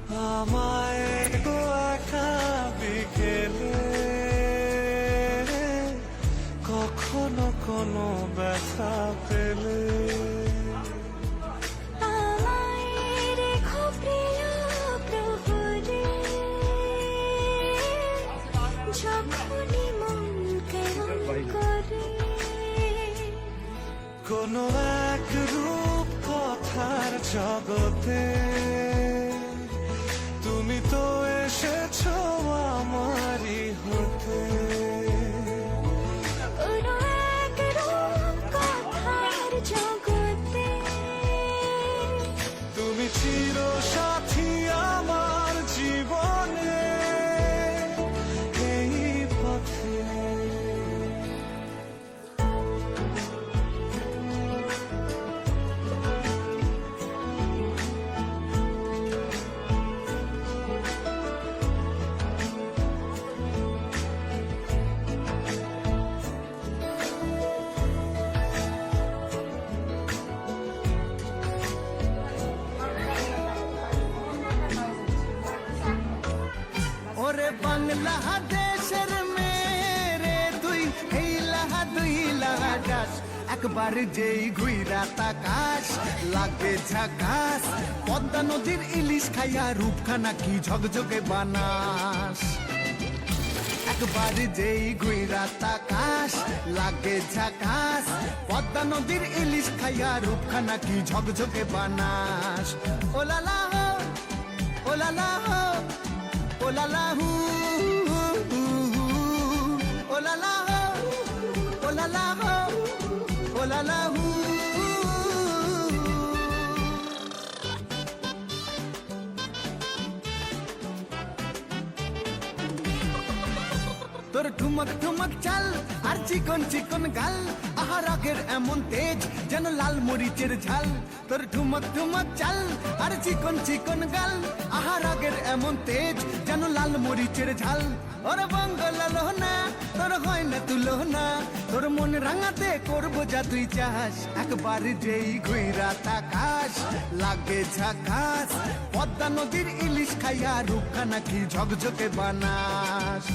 আমায় একা বিকেলে কখনো কোনো ব্যথা পেলে আমায় রেখো প্রিয় প্রহরে, যখনই মন কেমন করে। কোনো এক রূপ কথার জগতে তুমি তো এসেছো আমারই হতে। কোনো এক রূপ কথার জগতে তুমি চির সাথী আমার জীবনে এই পথে। ওরে বাংলাদেশের মেরে তুই এই লাহা দুই লাহা যাস, একবার যেই ঘুইরা তাকাস লাগে ঝাকাস। পদ্মা নদীর ইলিশ খাইয়া রূপখানা কি ঝকঝকে বানাস। একবার যেই ঘুইরা তাকাস লাগে ঝাকাস। পদ্মা নদীর ইলিশ খাইয়া রূপখানা কি ঝকঝকে বানাস। ওলালা হো, ওলালা হো, ওলালা হু, ওলালা হো, ওলালা হো, ওলালা হু। তোর ঠুমক ঠুমক চাল আর চিকন চিকন গাল, আহা রাগের এমন তেজ যেন লাল মরিচের ঝাল। তোর ঠুমক ঠুমক চাল আর চিকন চিকন গাল, আহা রাগের এমন তেজ যেন লাল মরিচের ঝাল। ওর বঙ্গলালো না তোর হয় না তুলো না, তোর মন রাঙাতে করবো যা তুই চাস। একবার যেই ঘুইরা তাকাস লাগে ঝাকাস। পদ্মা নদীর ইলিশ খাইয়া রূপখানা কি ঝকঝকে বানাস।